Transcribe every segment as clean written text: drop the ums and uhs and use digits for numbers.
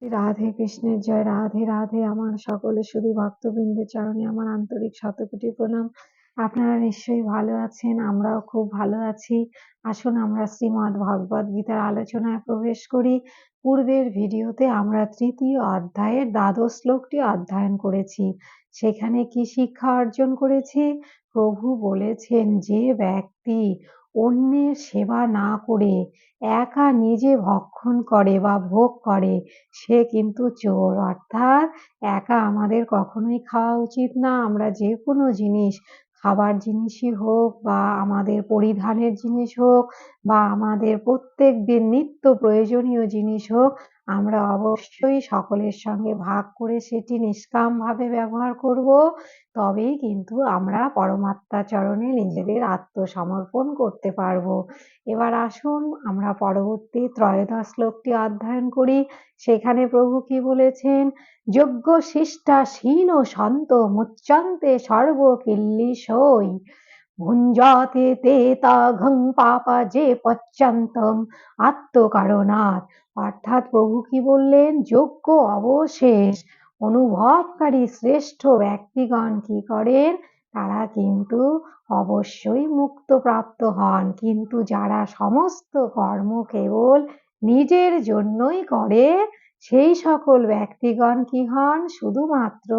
রাধে কৃষ্ণের জয়। রাধে রাধে। আমার সকলে শুধু ভক্তবৃন্দের চরণে আমার আন্তরিক শতকোটি প্রণাম। আপনারা নিশ্চয়ই ভালো আছেন, আমরাও খুব ভালো আছি। আসুন আমরা শ্রীমদ্ ভগবদ গীতার আলোচনায় প্রবেশ করি। পূর্বের ভিডিওতে আমরা তৃতীয় অধ্যায়ের দ্বাদশ শ্লোকটি অধ্যয়ন করেছি। সেখানে কি শিক্ষা অর্জন করেছি? প্রভু বলেছেন, যে ব্যক্তি অন্যের সেবা না করে একা নিজে ভক্ষণ করে বা ভোগ করে, সে কিন্তু চোর। অর্থাৎ একা আমাদের কখনোই খাওয়া উচিত না। আমরা যে কোনো জিনিস, খাবার জিনিসই হোক বা আমাদের পরিধানের জিনিস হোক বা আমাদের প্রত্যেক দিন নিত্য প্রয়োজনীয় জিনিস হোক, আমরা অবশ্যই সকলের সঙ্গে ভাগ করে সেটি নিষ্কামভাবে ব্যবহার করব। তবেই কিন্তু আমরা পরমাত্মা চরণে নিজেদের আত্মসমর্পণ করতে পারবো। এবার আসুন আমরা পরবর্তী ত্রয়োদশ শ্লোকটি অধ্যয়ন করি। সেখানে প্রভু কি বলেছেন? যজ্ঞ শিষ্টাশীন সন্ত মুচ্যন্তে সর্ব কিল্লিশৈ ভুঞ্জতে তে তাঘং পাপা যে পচ্যন্তম আত্মকারণাৎ। অর্থাৎ প্রভু কি বললেন? যোগ্য অবশেষ অনুভবকারী শ্রেষ্ঠ ব্যক্তিগণ কি করেন? তারা কিন্তু অবশ্যই মুক্ত প্রাপ্ত হন। কিন্তু যারা সমস্ত কর্ম কেবল নিজের জন্যই করে, সেই সকল ব্যক্তিগণ কি হন? শুধুমাত্র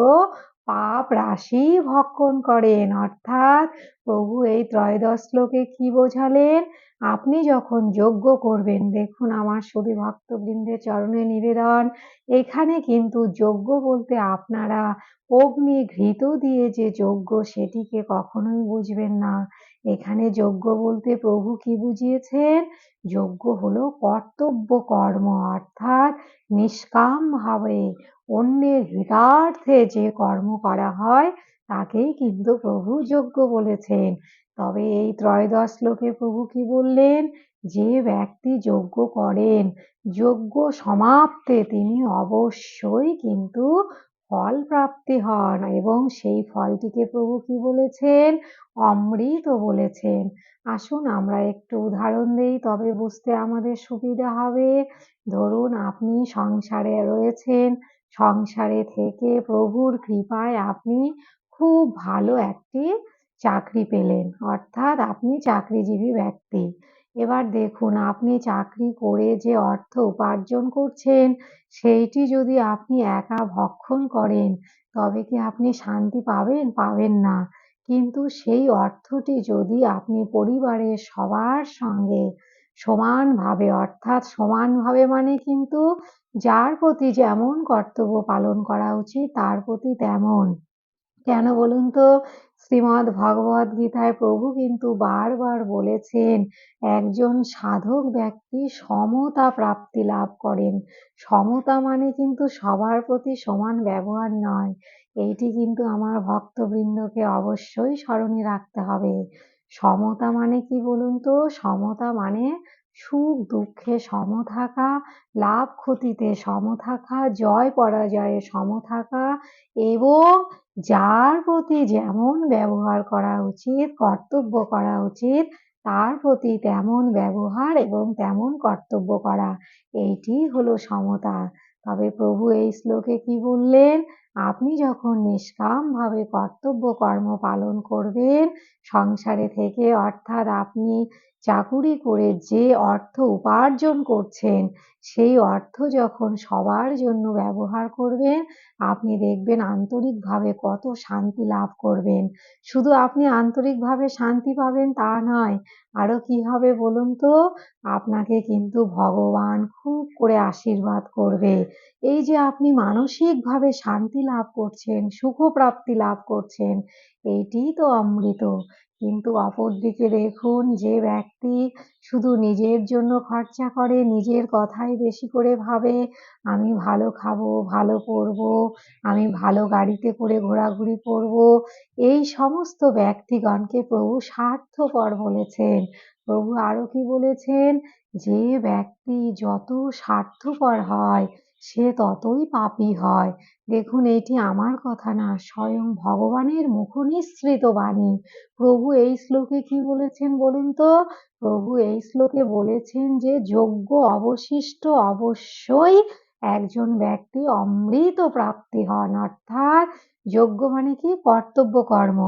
পাপ রাশি ভক্ষণ করেন। অর্থাৎ প্রভু এই ত্রয়োদশ শ্লোকে কি বোঝালেন? আপনি যখন যজ্ঞ করবেন, দেখুন আমার শুধু ভক্তবৃন্দের চরণে নিবেদন, এখানে কিন্তু যজ্ঞ বলতে আপনারা অগ্নি ঘৃত দিয়ে যে যজ্ঞ, সেটিকে কখনোই বুঝবেন না। এখানে যজ্ঞ বলতে প্রভু কি বুঝিয়েছেন? যজ্ঞ হলো কর্তব্য কর্ম, অর্থাৎ নিষ্কাম ভাবে অন্যের হিতার্থে যে কর্ম করা হয় তাকেই কিন্তু প্রভু যজ্ঞ বলেছেন। তবে এই ত্রয়োদশ শ্লোকে প্রভু কি বললেন? যে ব্যক্তি যজ্ঞ করেন, যজ্ঞ সমাপ্তে তিনি অবশ্যই কিন্তু ফল প্রাপ্তি হন, এবং সেই ফলটিকে প্রভু কি বলেছেন? অমৃত বলেছেন। আসুন আমরা একটু উদাহরণ দেই, তবে বুঝতে আমাদের সুবিধা হবে। ধরুন আপনি সংসারে রয়েছেন, সংসারে থেকে প্রভুর কৃপায় আপনি খুব ভালো একটি চাকরি পেলেন, অর্থাৎ আপনি চাকরিজীবী ব্যক্তি। এবার দেখুন, আপনি চাকরি করে যে অর্থ উপার্জন করছেন, সেইটি যদি আপনি একা ভক্ষণ করেন, তবে কি আপনি শান্তি পাবেন? পাবেন না। কিন্তু সেই অর্থটি যদি আপনি পরিবারের সবার সঙ্গে সমানভাবে, অর্থাৎ সমানভাবে মানে কিন্তু যার প্রতি যেমন কর্তব্য পালন করা উচিত তার প্রতি তেমন। কেন বলুন তো? শ্রীমদ্ ভগবদ গীতায় প্রভু কিন্তু বারবার বলেছেন, একজন সাধক ব্যক্তি সমতা প্রাপ্তি লাভ করেন। সমতা মানে কিন্তু সবার প্রতি সমান ব্যবহার নয়। এইটি কিন্তু আমার ভক্তবৃন্দকে অবশ্যই স্মরণে রাখতে হবে। সমতা মানে কি বলুন তো? সমতা মানে সুখ দুঃখে সম থাকা, লাভ ক্ষতিতে সম থাকা, জয় পরাজয়ে সম থাকা, এবং যার প্রতি যেমন ব্যবহার করা উচিত, কর্তব্য করা উচিত, তার প্রতি তেমন ব্যবহার এবং তেমন কর্তব্য করা, এইটি হলো সমতা। তবে প্রভু এই শ্লোকে কি বললেন? আপনি যখন নিষ্কামভাবে কর্তব্য কর্ম পালন করবেন সংসারে থেকে, অর্থাৎ আপনি চাকুরি করে যে অর্থ উপার্জন করছেন, সেই অর্থ যখন সবার জন্য ব্যবহার করবেন, আপনি দেখবেন আন্তরিকভাবে কত শান্তি লাভ করবেন। শুধু আপনি আন্তরিকভাবে শান্তি পাবেন তা নয়, আরো কি হবে বলুন তো? আপনাকে কিন্তু ভগবান খুব করে আশীর্বাদ করবে। এই যে আপনি মানসিকভাবে শান্তি লাভ করছেন, সুখপ্রাপ্তি লাভ করছেন, এইটিই তো অমৃত। কিন্তু অপরদিকে দেখুন, যে ব্যক্তি শুধু নিজের জন্য খরচা করে, নিজের কথাই বেশি করে ভাবে, আমি ভালো খাবো, ভালো পরবো, আমি ভালো গাড়িতে করে ঘোরাঘুরি করব, এই সমস্ত ব্যক্তিগণকে প্রভু স্বার্থপর বলেছেন। প্রভু আরো কি বলেছেন? যে ব্যক্তি যত স্বার্থপর হয় সে ততই পাপী হয়। দেখুন, এটি আমার কথা না, স্বয়ং ভগবানের মুখনিসৃত বাণী। প্রভু এই শ্লোকে কি বলেছেন বলুন তো? প্রভু এই শ্লোকে বলেছেন যে যজ্ঞ অবশিষ্ট অবশ্যই একজন ব্যক্তি অমৃত প্রাপ্তি হন। অর্থাৎ যজ্ঞ মানে কি? কর্তব্য কর্ম।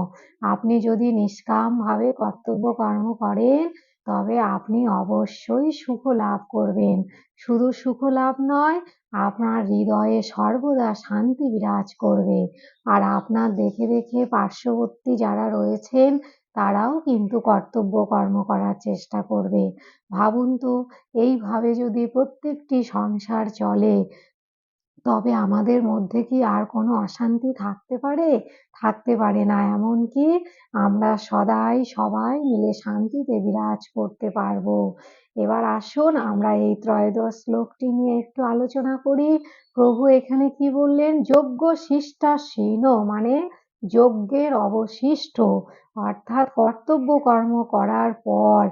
আপনি যদি নিষ্কামভাবে কর্তব্য কর্ম করেন তবে আপনি অবশ্যই সুখ লাভ করবেন। শুধু সুখ লাভ নয়, আপনার হৃদয়ে সর্বদা শান্তি বিরাজ করবে। আর আপনার দেখে দেখে পার্শ্ববর্তী যারা রয়েছেন তারাও কিন্তু কর্তব্য কর্ম করার চেষ্টা করবে। ভাবুন তো, এইভাবে যদি প্রত্যেকটি সংসার চলে তবে আমাদের মধ্যে কি আর কোনো অশান্তি থাকতে পারে? থাকতে পারে না। এমনকি আমরা সদাই সবাই মিলে শান্তিতে বিরাজ করতে পারবো। এবার আসুন আমরা এই ত্রয়োদশ শ্লোকটি নিয়ে একটু আলোচনা করি। প্রভু এখানে কি বললেন? যজ্ঞ শিষ্টাশীন মানে যজ্ঞের অবশিষ্ট, অর্থাৎ কর্তব্য কর্ম করার পর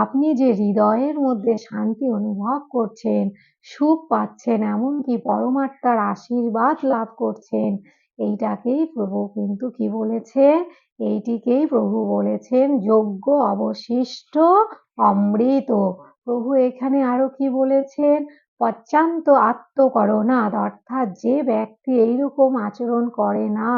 আপনি যে হৃদয়ের মধ্যে শান্তি অনুভব করছেন, সুখ পাচ্ছেন, এমনকি পরমাত্মার আশীর্বাদ লাভ করছেন, এইটাকেই প্রভু কিন্তু কি বলেছেন? এইটিকেই প্রভু বলেছেন যজ্ঞ অবশিষ্ট অমৃত। প্রভু এখানে আরো কি বলেছেন? পশ্চান্ত আত্মকরণাৎ, অর্থাৎ যে ব্যক্তি এইরকম আচরণ করে না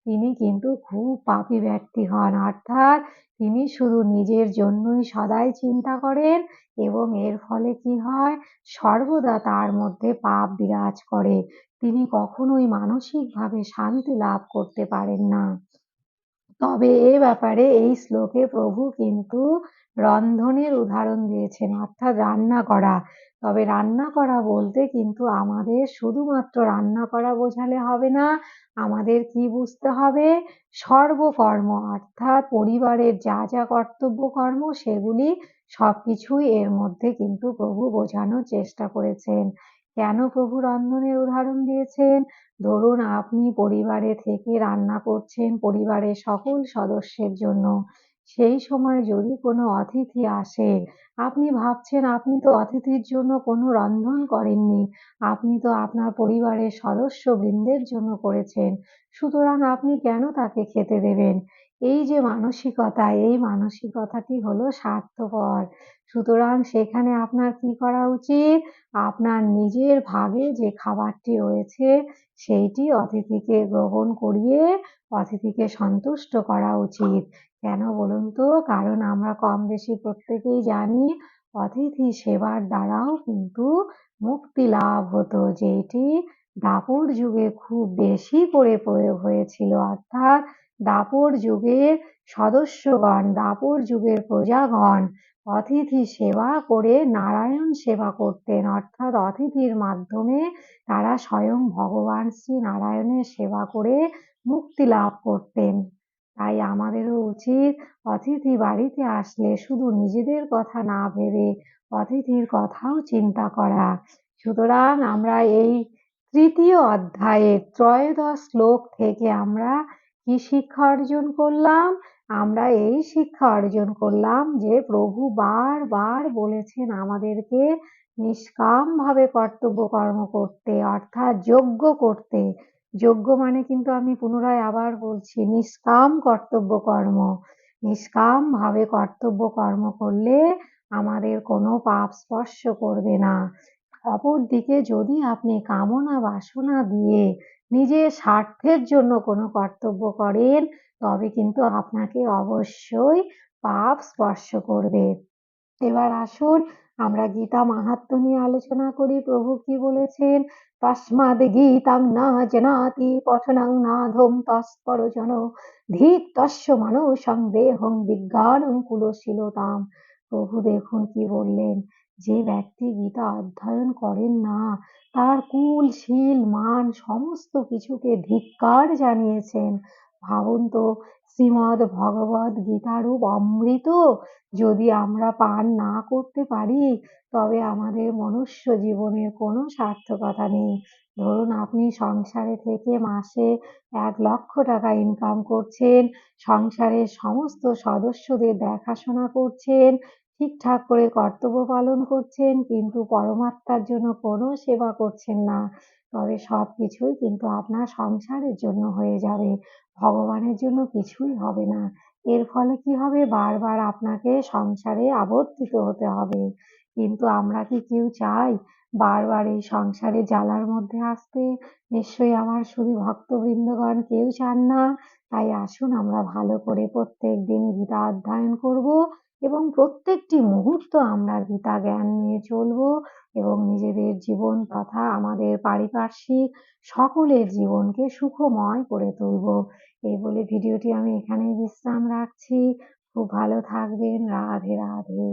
তিনি কিন্তু খুব পাপী ব্যক্তি হন। অর্থাৎ তিনি শুধু নিজের জন্যই সদাই চিন্তা করেন এবং এর ফলে কি হয়? সর্বদা তার মধ্যে পাপ বিরাজ করে। তিনি কখনোই মানসিকভাবে শান্তি লাভ করতে পারেন না। তবে এ ব্যাপারে এই শ্লোকে প্রভু কিন্তু রন্ধনের উদাহরণ দিয়েছেন, অর্থাৎ রান্না করা। তবে রান্না করা বলতে কিন্তু আমাদের শুধুমাত্র রান্না করা বোঝালে হবে না, আমাদের কি বুঝতে হবে? সর্বকর্ম, অর্থাৎ পরিবারের যা যা কর্তব্য কর্ম সেগুলি সবকিছুই এর মধ্যে কিন্তু প্রভু বোঝানোর চেষ্টা করেছেন। কেন প্রভু রন্ধনের উদাহরণ দিয়েছেন? ধরুন আপনি পরিবারে থেকে রান্না করছেন পরিবারের সকল সদস্যের জন্য। সেই সময় যদি কোনো অতিথি আসে, আপনি ভাবছেন আপনি তো অতিথির জন্য কোনো রন্ধন করেননি। আপনি তো আপনার পরিবারের সদস্যবৃন্দের জন্য করেছেন। সুতরাং আপনি কেন তাকে খেতে দেবেন? এই যে মানসিকতা, এই মানসিকতাটি হলো স্বার্থপর। সুতরাং সেখানে আপনার কি করা উচিত? আপনার নিজের ভাগে যে খাবারটি রয়েছে সেইটি অতিথিকে গ্রহণ করিয়ে অতিথিকে সন্তুষ্ট করা উচিত। কেন বলুন তো? কারণ আমরা কম বেশি প্রত্যেকেই জানি অতিথি সেবার দ্বারাও কিন্তু মুক্তি লাভ হতো, যেটি দাপর যুগে খুব বেশি করে প্রয়োগ হয়েছিল। অর্থাৎ দাপর যুগের সদস্যগণ, দাপর যুগের প্রজাগণ অতিথি সেবা করে নারায়ণ সেবা করতেন। অর্থাৎ অতিথির মাধ্যমে তারা স্বয়ং ভগবান শ্রী নারায়ণের সেবা করে মুক্তি লাভ করতেন। তাই আমাদেরও উচিত অতিথি বাড়িতে আসলে শুধু নিজেদের কথা না ভেবে অতিথির কথাও চিন্তা করা। সুতরাং আমরা এই তৃতীয় অধ্যায়ের ত্রয়োদশ শ্লোক থেকে আমরা কি শিক্ষা অর্জন করলাম? আমরা এই শিক্ষা অর্জন করলাম যে প্রভু বারবার বলেছেন আমাদেরকে নিষ্কামভাবে কর্তব্য কর্ম করতে, অর্থাৎ যজ্ঞ করতে। যজ্ঞ মানে কিন্তু আমি পুনরায় আবার বলছি নিষ্কাম কর্তব্য কর্ম। নিষ্কামভাবে কর্তব্য কর্ম করলে আমাদের কোনো পাপ স্পর্শ করবে না। অপরদিকে যদি আপনি কামনা বাসনা দিয়ে নিজের স্বার্থের জন্য কোনো কর্তব্য করেন তবে কিন্তু আপনাকে অবশ্যই পাপ স্পর্শ করবে। এবার আসুন আমরা গীতা মাহাত্ম্য নিয়ে আলোচনা করি। প্রভু কি বলেছেন? তস্মাদ গীতাং না জানাতি পঠনং নাধম তৎপরজন ধীর তস্য মানুষং দেহং বিজ্ঞানং কুলশীলতাম। প্রভু দেখুন কি বললেন, যে ব্যক্তি গীতা অধ্যয়ন করেন না তার কুল শীল মান সমস্ত কিছুকে ধিক্কার জানিয়েছেন। ভাবুন তো, শ্রীমদ্ ভগবদ গীতারূপ অমৃত যদি আমরা পান না করতে পারি তবে আমাদের মনুষ্য জীবনের কোনো সার্থকতা নেই। ধরুন আপনি সংসারে থেকে মাসে 1,00,000 টাকা ইনকাম করছেন, সংসারের সমস্ত সদস্যদের দেখাশোনা করছেন, ঠিকঠাক করে কর্তব্য পালন করছেন, কিন্তু পরমাত্মার জন্য কোনো সেবা করছেন না, তবে সবকিছুই কিন্তু আপনার সংসারের জন্য হয়ে যাবে, ভগবানের জন্য কিছুই হবে না। এর ফলে কি হবে? বারবার আপনাকে সংসারে আবর্তিত হতে হবে। কিন্তু আমরা কি কেউ চাই বারবার এই সংসারে জ্বালার মধ্যে আসতে নিশ্চয়ই আমার শুধু ভক্তবৃন্দগণ কেউ চান না। তাই আসুন আমরা ভালো করে প্রত্যেকদিন গীতা অধ্যয়ন করব এবং প্রত্যেকটি মুহূর্ত আমরা গীতা জ্ঞান নিয়ে চলবো এবং নিজেদের জীবন তথা আমাদের পারিপার্শ্বিক সকলের জীবনকে সুখময় করে তুলব। এই বলে ভিডিওটি আমি এখানেই বিশ্রাম রাখছি। খুব ভালো থাকবেন। রাধে রাধে।